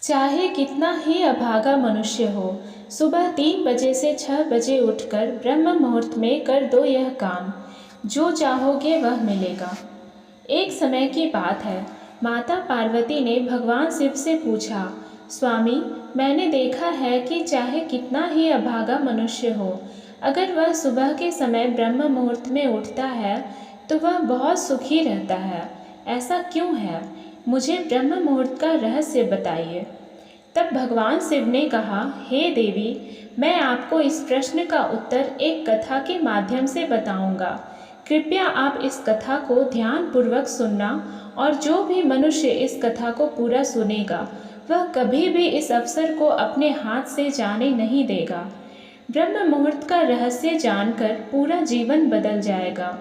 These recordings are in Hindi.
चाहे कितना ही अभागा मनुष्य हो, सुबह 3 बजे से 6 बजे उठकर ब्रह्म मुहूर्त में कर दो यह काम, जो चाहोगे वह मिलेगा। एक समय की बात है, माता पार्वती ने भगवान शिव से पूछा, स्वामी, मैंने देखा है कि चाहे कितना ही अभागा मनुष्य हो, अगर वह सुबह के समय ब्रह्म मुहूर्त में उठता है तो वह बहुत सुखी रहता है। ऐसा क्यों है? मुझे ब्रह्म मुहूर्त का रहस्य बताइए। तब भगवान शिव ने कहा, हे देवी, मैं आपको इस प्रश्न का उत्तर एक कथा के माध्यम से बताऊंगा। कृपया आप इस कथा को ध्यानपूर्वक सुनना, और जो भी मनुष्य इस कथा को पूरा सुनेगा वह कभी भी इस अवसर को अपने हाथ से जाने नहीं देगा। ब्रह्म मुहूर्त का रहस्य जानकर पूरा जीवन बदल जाएगा।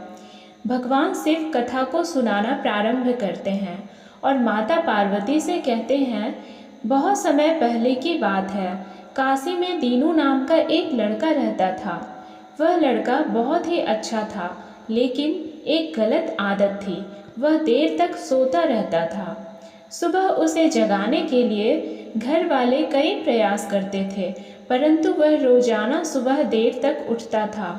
भगवान शिव कथा को सुनाना प्रारंभ करते हैं और माता पार्वती से कहते हैं, बहुत समय पहले की बात है, काशी में दीनू नाम का एक लड़का रहता था। वह लड़का बहुत ही अच्छा था, लेकिन एक गलत आदत थी, वह देर तक सोता रहता था। सुबह उसे जगाने के लिए घर वाले कई प्रयास करते थे, परंतु वह रोजाना सुबह देर तक उठता था।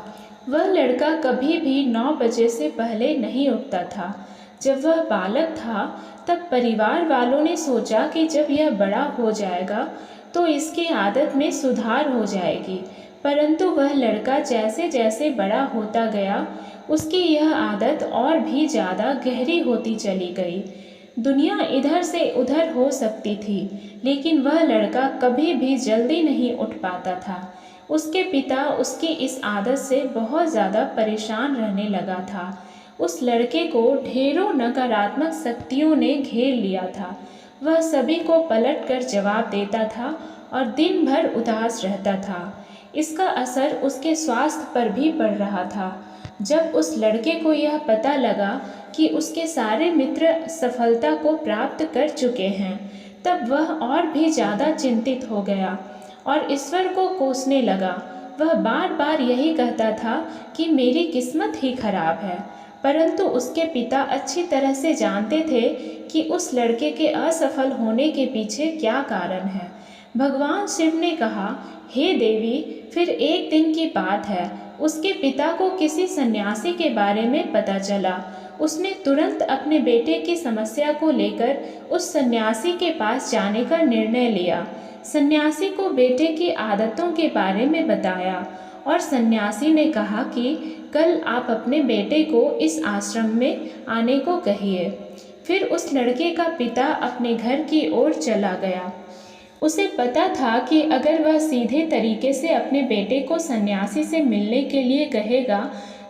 वह लड़का कभी भी 9 बजे से पहले नहीं उठता था। जब वह बालक था तब परिवार वालों ने सोचा कि जब यह बड़ा हो जाएगा तो इसकी आदत में सुधार हो जाएगी, परंतु वह लड़का जैसे जैसे बड़ा होता गया उसकी यह आदत और भी ज़्यादा गहरी होती चली गई। दुनिया इधर से उधर हो सकती थी, लेकिन वह लड़का कभी भी जल्दी नहीं उठ पाता था। उसके पिता उसकी इस आदत से बहुत ज़्यादा परेशान रहने लगा था। उस लड़के को ढेरों नकारात्मक शक्तियों ने घेर लिया था। वह सभी को पलटकर जवाब देता था और दिन भर उदास रहता था। इसका असर उसके स्वास्थ्य पर भी पड़ रहा था। जब उस लड़के को यह पता लगा कि उसके सारे मित्र सफलता को प्राप्त कर चुके हैं, तब वह और भी ज़्यादा चिंतित हो गया और ईश्वर को कोसने लगा। वह बार बार यही कहता था कि मेरी किस्मत ही खराब है, परंतु उसके पिता अच्छी तरह से जानते थे कि उस लड़के के असफल होने के पीछे क्या कारण है। भगवान शिव ने कहा, हे देवी, फिर एक दिन की बात है, उसके पिता को किसी सन्यासी के बारे में पता चला। उसने तुरंत अपने बेटे की समस्या को लेकर उस सन्यासी के पास जाने का निर्णय लिया। सन्यासी को बेटे की आदतों के बारे में बताया और सन्यासी ने कहा कि कल आप अपने बेटे को इस आश्रम में आने को कहिए। फिर उस लड़के का पिता अपने घर की ओर चला गया। उसे पता था कि अगर वह सीधे तरीके से अपने बेटे को सन्यासी से मिलने के लिए कहेगा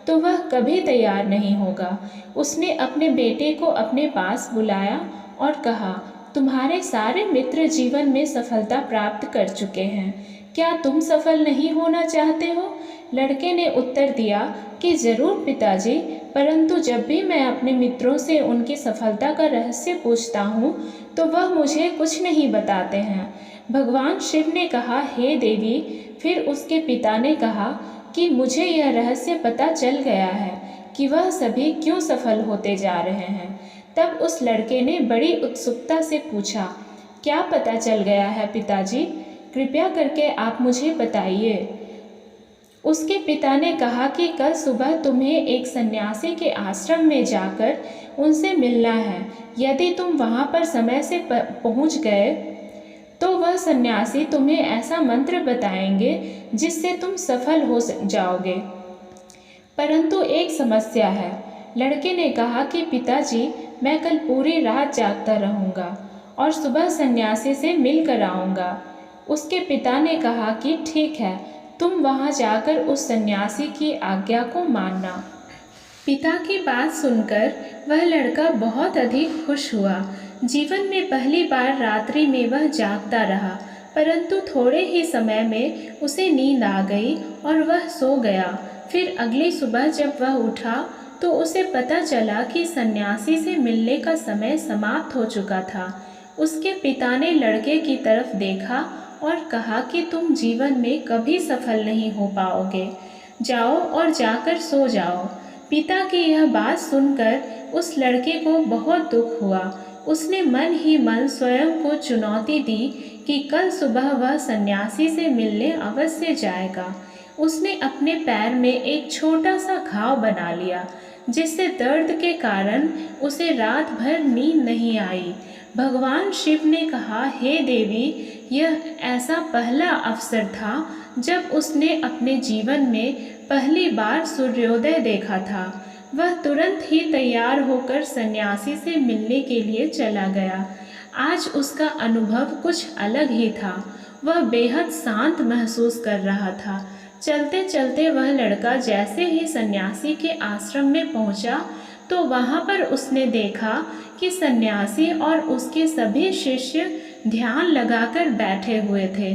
तो वह कभी तैयार नहीं होगा। उसने अपने बेटे को अपने पास बुलाया और कहा, तुम्हारे सारे मित्र जीवन में सफलता प्राप्त कर चुके हैं, क्या तुम सफल नहीं होना चाहते हो? लड़के ने उत्तर दिया कि जरूर पिताजी, परंतु जब भी मैं अपने मित्रों से उनकी सफलता का रहस्य पूछता हूँ तो वह मुझे कुछ नहीं बताते हैं। भगवान शिव ने कहा, हे देवी, फिर उसके पिता ने कहा कि मुझे यह रहस्य पता चल गया है कि वह सभी क्यों सफल होते जा रहे हैं। तब उस लड़के ने बड़ी उत्सुकता से पूछा, क्या पता चल गया है पिताजी? कृपया करके आप मुझे बताइए। उसके पिता ने कहा कि कल सुबह तुम्हें एक सन्यासी के आश्रम में जाकर उनसे मिलना है। यदि तुम वहां पर समय से पहुंच गए तो वह सन्यासी तुम्हें ऐसा मंत्र बताएंगे जिससे तुम सफल हो जाओगे। परंतु एक समस्या है। लड़के ने कहा कि पिताजी, मैं कल पूरी रात जागता रहूँगा और सुबह सन्यासी से मिल कर आऊँगा। उसके पिता ने कहा कि ठीक है, तुम वहाँ जाकर उस सन्यासी की आज्ञा को मानना। पिता की बात सुनकर वह लड़का बहुत अधिक खुश हुआ। जीवन में पहली बार रात्रि में वह जागता रहा, परंतु थोड़े ही समय में उसे नींद आ गई और वह सो गया। फिर अगली सुबह जब वह उठा तो उसे पता चला कि सन्यासी से मिलने का समय समाप्त हो चुका था। उसके पिता ने लड़के की तरफ देखा और कहा कि तुम जीवन में कभी सफल नहीं हो पाओगे, जाओ और जाकर सो जाओ। पिता की यह बात सुनकर उस लड़के को बहुत दुख हुआ। उसने मन ही मन स्वयं को चुनौती दी कि कल सुबह वह सन्यासी से मिलने अवश्य जाएगा। उसने अपने पैर में एक छोटा सा घाव बना लिया, जिससे दर्द के कारण उसे रात भर नींद नहीं आई। भगवान शिव ने कहा, हे देवी, यह ऐसा पहला अवसर था जब उसने अपने जीवन में पहली बार सूर्योदय देखा था। वह तुरंत ही तैयार होकर सन्यासी से मिलने के लिए चला गया। आज उसका अनुभव कुछ अलग ही था। वह बेहद शांत महसूस कर रहा था। चलते चलते वह लड़का जैसे ही सन्यासी के आश्रम में पहुंचा तो वहां पर उसने देखा कि सन्यासी और उसके सभी शिष्य ध्यान लगाकर बैठे हुए थे।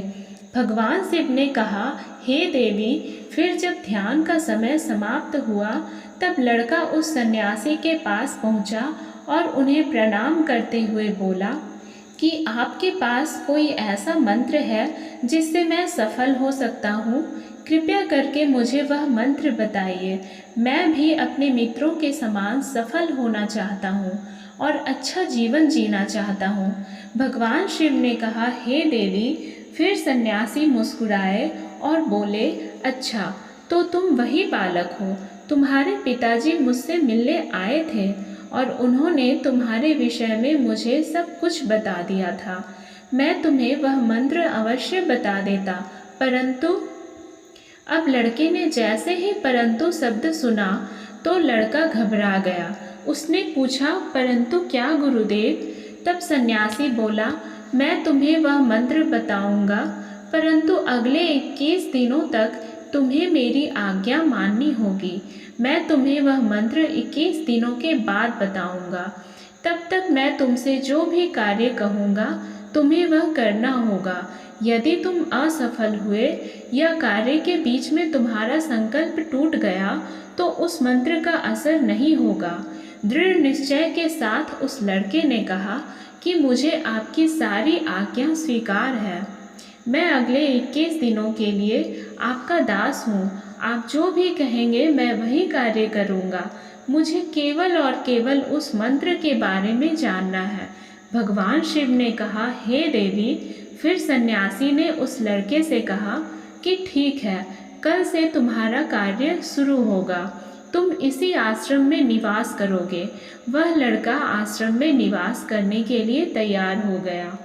भगवान शिव ने कहा, हे देवी, फिर जब ध्यान का समय समाप्त हुआ तब लड़का उस सन्यासी के पास पहुंचा और उन्हें प्रणाम करते हुए बोला कि आपके पास कोई ऐसा मंत्र है जिससे मैं सफल हो सकता हूँ? कृपया करके मुझे वह मंत्र बताइए। मैं भी अपने मित्रों के समान सफल होना चाहता हूँ और अच्छा जीवन जीना चाहता हूँ। भगवान शिव ने कहा, हे देवी। फिर सन्यासी मुस्कुराए और बोले, अच्छा, तो तुम वही बालक हो। तुम्हारे पिताजी मुझसे मिलने आए थे और उन्होंने तुम्हारे विषय में मुझे सब कुछ बता दिया था। मैं तुम्हें वह मंत्र अवश्य बता देता, परंतु अब लड़के ने जैसे ही परंतु शब्द सुना तो लड़का घबरा गया। उसने पूछा, परंतु क्या गुरुदेव? तब सन्यासी बोला, मैं तुम्हें वह मंत्र बताऊंगा, परंतु अगले 21 दिनों तक तुम्हें मेरी आज्ञा माननी होगी। मैं तुम्हें वह मंत्र 21 दिनों के बाद बताऊंगा। तब तक मैं तुमसे जो भी कार्य कहूँगा तुम्हें वह करना होगा। यदि तुम असफल हुए या कार्य के बीच में तुम्हारा संकल्प टूट गया तो उस मंत्र का असर नहीं होगा। दृढ़ निश्चय के साथ उस लड़के ने कहा कि मुझे आपकी सारी आज्ञा स्वीकार है। मैं अगले 21 दिनों के लिए आपका दास हूँ। आप जो भी कहेंगे मैं वही कार्य करूँगा। मुझे केवल और केवल उस मंत्र के बारे में जानना है। भगवान शिव ने कहा, हे देवी। फिर सन्यासी ने उस लड़के से कहा कि ठीक है, कल से तुम्हारा कार्य शुरू होगा। तुम इसी आश्रम में निवास करोगे। वह लड़का आश्रम में निवास करने के लिए तैयार हो गया।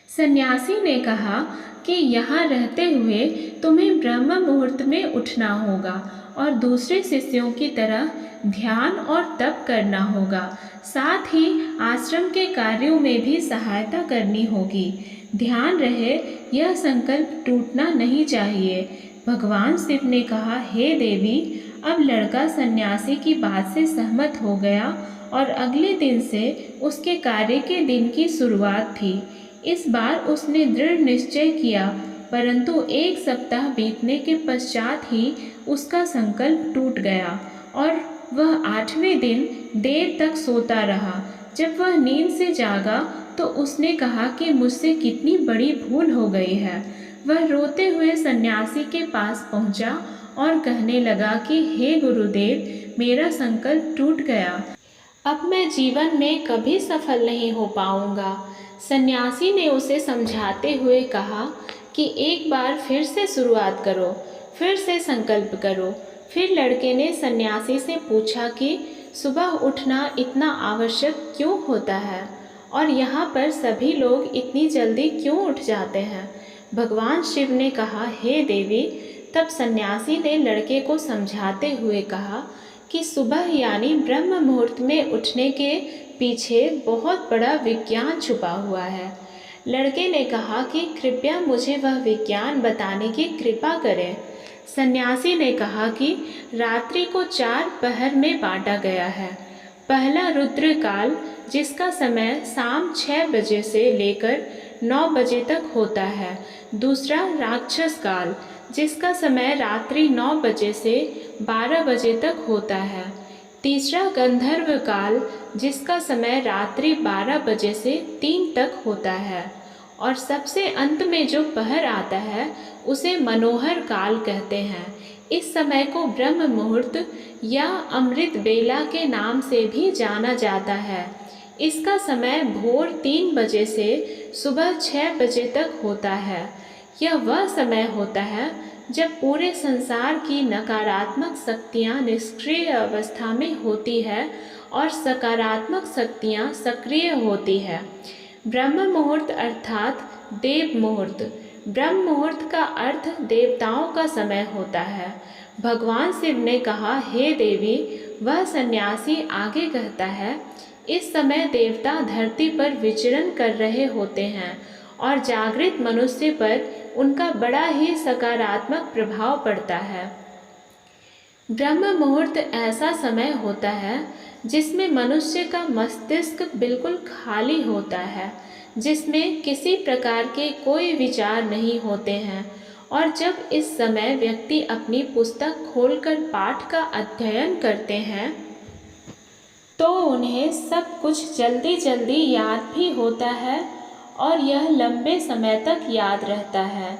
सन्यासी ने कहा कि यहाँ रहते हुए तुम्हें ब्रह्म मुहूर्त में उठना होगा और दूसरे शिष्यों की तरह ध्यान और तप करना होगा। साथ ही आश्रम के कार्यों में भी सहायता करनी होगी। ध्यान रहे, यह संकल्प टूटना नहीं चाहिए। भगवान शिव ने कहा, हे देवी। अब लड़का सन्यासी की बात से सहमत हो गया और अगले दिन से उसके कार्य के दिन की शुरुआत थी। इस बार उसने दृढ़ निश्चय किया, परंतु 1 सप्ताह बीतने के पश्चात ही उसका संकल्प टूट गया और वह 8वें दिन देर तक सोता रहा। जब वह नींद से जागा तो उसने कहा कि मुझसे कितनी बड़ी भूल हो गई है। वह रोते हुए सन्यासी के पास पहुंचा और कहने लगा कि हे गुरुदेव, मेरा संकल्प टूट गया। अब मैं जीवन में कभी सफल नहीं हो पाऊंगा। सन्यासी ने उसे समझाते हुए कहा कि एक बार फिर से शुरुआत करो, फिर से संकल्प करो। फिर लड़के ने सन्यासी से पूछा कि सुबह उठना इतना आवश्यक क्यों होता है और यहाँ पर सभी लोग इतनी जल्दी क्यों उठ जाते हैं। भगवान शिव ने कहा, हे देवी। तब सन्यासी ने लड़के को समझाते हुए कहा कि सुबह यानी ब्रह्म मुहूर्त में उठने के पीछे बहुत बड़ा विज्ञान छुपा हुआ है। लड़के ने कहा कि कृपया मुझे वह विज्ञान बताने की कृपा करें। सन्यासी ने कहा कि रात्रि को 4 पहर में बांटा गया है। पहला रुद्र काल, जिसका समय शाम 6 बजे से लेकर 9 बजे तक होता है। दूसरा राक्षस काल, जिसका समय रात्रि 9 बजे से 12 बजे तक होता है। तीसरा गंधर्व काल, जिसका समय रात्रि 12 बजे से 3 तक होता है। और सबसे अंत में जो पहर आता है उसे मनोहर काल कहते हैं। इस समय को ब्रह्म मुहूर्त या अमृत बेला के नाम से भी जाना जाता है। इसका समय भोर 3 बजे से सुबह 6 बजे तक होता है। यह वह समय होता है जब पूरे संसार की नकारात्मक शक्तियाँ निष्क्रिय अवस्था में होती है और सकारात्मक शक्तियाँ सक्रिय होती है। ब्रह्म मुहूर्त अर्थात देव मुहूर्त। ब्रह्म मुहूर्त का अर्थ देवताओं का समय होता है। भगवान शिव ने कहा, हे देवी, वह सन्यासी आगे कहता है, इस समय देवता धरती पर विचरण कर रहे होते हैं और जागृत मनुष्य पर उनका बड़ा ही सकारात्मक प्रभाव पड़ता है। ब्रह्म मुहूर्त ऐसा समय होता है जिसमें मनुष्य का मस्तिष्क बिल्कुल खाली होता है, जिसमें किसी प्रकार के कोई विचार नहीं होते हैं, और जब इस समय व्यक्ति अपनी पुस्तक खोलकर पाठ का अध्ययन करते हैं तो उन्हें सब कुछ जल्दी जल्दी याद भी होता है और यह लंबे समय तक याद रहता है।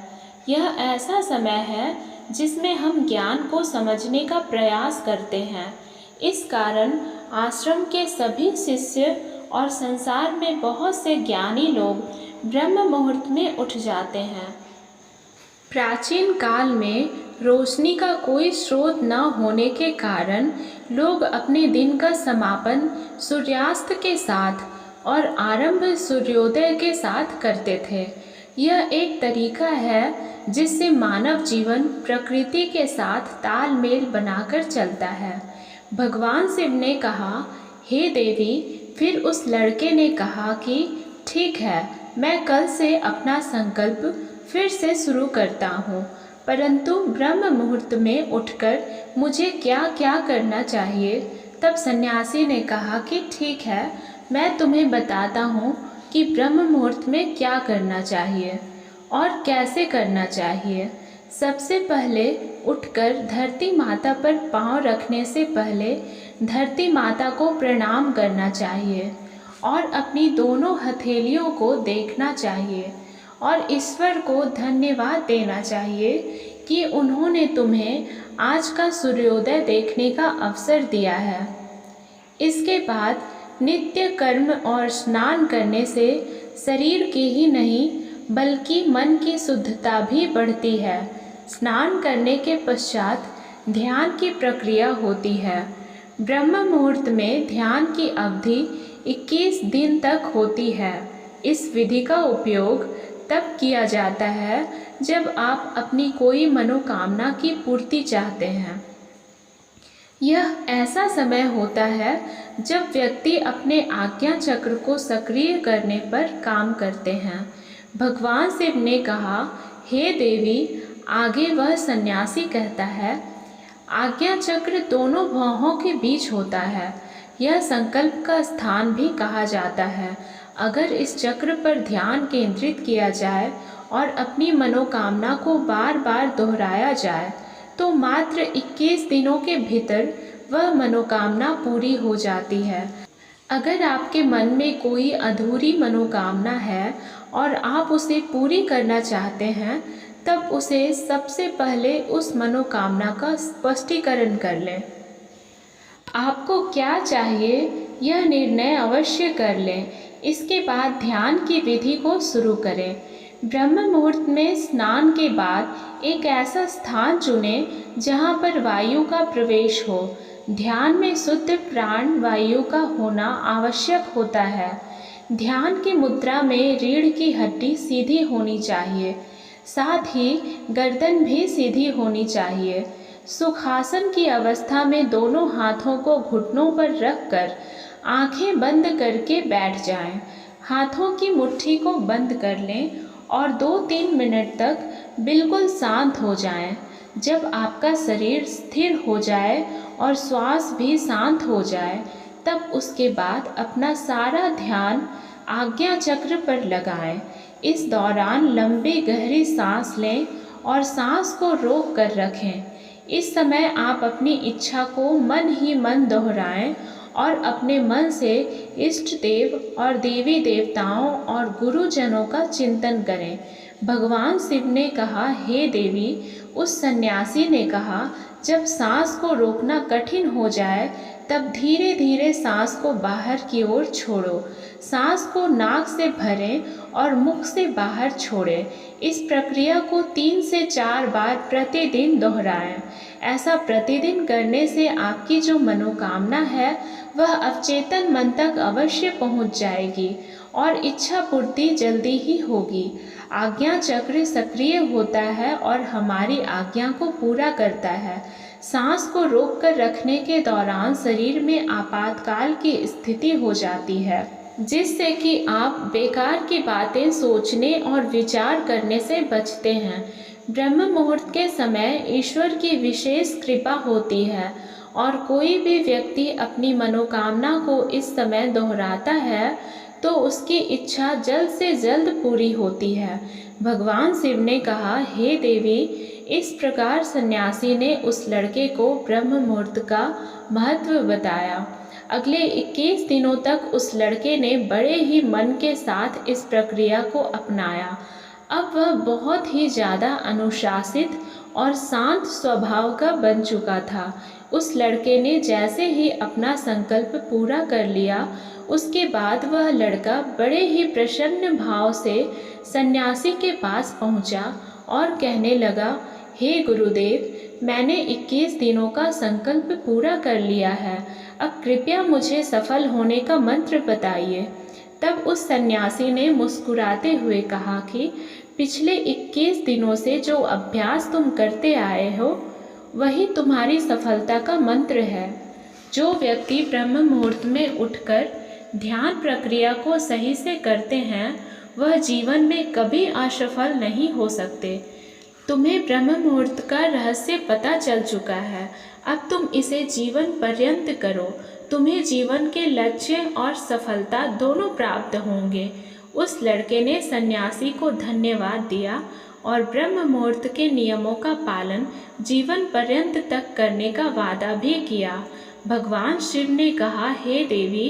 यह ऐसा समय है जिसमें हम ज्ञान को समझने का प्रयास करते हैं। इस कारण आश्रम के सभी शिष्य और संसार में बहुत से ज्ञानी लोग ब्रह्म मुहूर्त में उठ जाते हैं। प्राचीन काल में रोशनी का कोई स्रोत न होने के कारण लोग अपने दिन का समापन सूर्यास्त के साथ और आरंभ सूर्योदय के साथ करते थे। यह एक तरीका है जिससे मानव जीवन प्रकृति के साथ तालमेल बनाकर चलता है। भगवान शिव ने कहा, हे देवी। फिर उस लड़के ने कहा कि ठीक है, मैं कल से अपना संकल्प फिर से शुरू करता हूँ, परंतु ब्रह्म मुहूर्त में उठकर मुझे क्या क्या करना चाहिए। तब सन्यासी ने कहा कि ठीक है, मैं तुम्हें बताता हूँ कि ब्रह्म मुहूर्त में क्या करना चाहिए और कैसे करना चाहिए। सबसे पहले उठकर धरती माता पर पांव रखने से पहले धरती माता को प्रणाम करना चाहिए और अपनी दोनों हथेलियों को देखना चाहिए और ईश्वर को धन्यवाद देना चाहिए कि उन्होंने तुम्हें आज का सूर्योदय देखने का अवसर दिया है। इसके बाद नित्य कर्म और स्नान करने से शरीर की ही नहीं बल्कि मन की शुद्धता भी बढ़ती है। स्नान करने के पश्चात ध्यान की प्रक्रिया होती है। ब्रह्म मुहूर्त में ध्यान की अवधि 21 दिन तक होती है। इस विधि का उपयोग तब किया जाता है जब आप अपनी कोई मनोकामना की पूर्ति चाहते हैं। यह ऐसा समय होता है जब व्यक्ति अपने आज्ञा चक्र को सक्रिय करने पर काम करते हैं। भगवान शिव ने कहा, हे देवी। आगे वह सन्यासी कहता है, आज्ञा चक्र दोनों भौहों के बीच होता है। यह संकल्प का स्थान भी कहा जाता है। अगर इस चक्र पर ध्यान केंद्रित किया जाए और अपनी मनोकामना को बार बार दोहराया जाए तो मात्र 21 दिनों के भीतर वह मनोकामना पूरी हो जाती है। अगर आपके मन में कोई अधूरी मनोकामना है और आप उसे पूरी करना चाहते हैं, तब उसे सबसे पहले उस मनोकामना का स्पष्टीकरण कर लें। आपको क्या चाहिए यह निर्णय अवश्य कर लें। इसके बाद ध्यान की विधि को शुरू करें। ब्रह्म मुहूर्त में स्नान के बाद एक ऐसा स्थान चुनें जहां पर वायु का प्रवेश हो। ध्यान में शुद्ध प्राण वायु का होना आवश्यक होता है। ध्यान की मुद्रा में रीढ़ की हड्डी सीधी होनी चाहिए, साथ ही गर्दन भी सीधी होनी चाहिए। सुखासन की अवस्था में दोनों हाथों को घुटनों पर रखकर आंखें बंद करके बैठ जाएं। हाथों की मुट्ठी को बंद कर लें और 2-3 मिनट तक बिल्कुल शांत हो जाएं। जब आपका शरीर स्थिर हो जाए और श्वास भी शांत हो जाए, तब उसके बाद अपना सारा ध्यान आज्ञा चक्र पर लगाएं। इस दौरान लंबी गहरी सांस लें और सांस को रोक कर रखें। इस समय आप अपनी इच्छा को मन ही मन दोहराएं और अपने मन से इष्ट देव और देवी देवताओं और गुरुजनों का चिंतन करें। भगवान शिव ने कहा, हे देवी। उस सन्यासी ने कहा, जब सांस को रोकना कठिन हो जाए तब धीरे धीरे सांस को बाहर की ओर छोड़ो। सांस को नाक से भरें और मुख से बाहर छोड़ें। इस प्रक्रिया को 3 से 4 बार प्रतिदिन दोहराएं। ऐसा प्रतिदिन करने से आपकी जो मनोकामना है वह अवचेतन मन तक अवश्य पहुंच जाएगी और इच्छा पूर्ति जल्दी ही होगी। आज्ञा चक्र सक्रिय होता है और हमारी आज्ञा को पूरा करता है। सांस को रोक कर रखने के दौरान शरीर में आपातकाल की स्थिति हो जाती है, जिससे कि आप बेकार की बातें सोचने और विचार करने से बचते हैं। ब्रह्म मुहूर्त के समय ईश्वर की विशेष कृपा होती है और कोई भी व्यक्ति अपनी मनोकामना को इस समय दोहराता है तो उसकी इच्छा जल्द से जल्द पूरी होती है। भगवान शिव ने कहा, हे देवी, इस प्रकार सन्यासी ने उस लड़के को ब्रह्म मुहूर्त का महत्व बताया। अगले 21 दिनों तक उस लड़के ने बड़े ही मन के साथ इस प्रक्रिया को अपनाया। अब वह बहुत ही ज़्यादा अनुशासित और शांत स्वभाव का बन चुका था। उस लड़के ने जैसे ही अपना संकल्प पूरा कर लिया, उसके बाद वह लड़का बड़े ही प्रसन्न भाव से सन्यासी के पास पहुंचा और कहने लगा, हे गुरुदेव, मैंने 21 दिनों का संकल्प पूरा कर लिया है। अब कृपया मुझे सफल होने का मंत्र बताइए। तब उस सन्यासी ने मुस्कुराते हुए कहा कि पिछले 21 दिनों से जो अभ्यास तुम करते आए हो वही तुम्हारी सफलता का मंत्र है। जो व्यक्ति ब्रह्म मुहूर्त में उठकर ध्यान प्रक्रिया को सही से करते हैं वह जीवन में कभी असफल नहीं हो सकते। तुम्हें ब्रह्म मुहूर्त का रहस्य पता चल चुका है, अब तुम इसे जीवन पर्यंत करो। तुम्हें जीवन के लक्ष्य और सफलता दोनों प्राप्त होंगे। उस लड़के ने सन्यासी को धन्यवाद दिया और ब्रह्म मुहूर्त के नियमों का पालन जीवन पर्यंत तक करने का वादा भी किया। भगवान शिव ने कहा, हे देवी,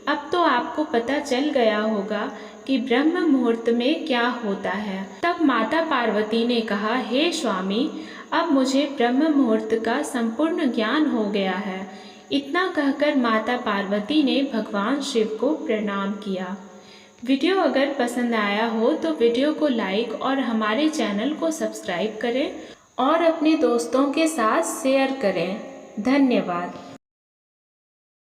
अब तो आपको पता चल गया होगा कि ब्रह्म मुहूर्त में क्या होता है। तब माता पार्वती ने कहा, हे स्वामी, अब मुझे ब्रह्म मुहूर्त का संपूर्ण ज्ञान हो गया है। इतना कहकर माता पार्वती ने भगवान शिव को प्रणाम किया। वीडियो अगर पसंद आया हो तो वीडियो को लाइक और हमारे चैनल को सब्सक्राइब करें और अपने दोस्तों के साथ शेयर करें। धन्यवाद।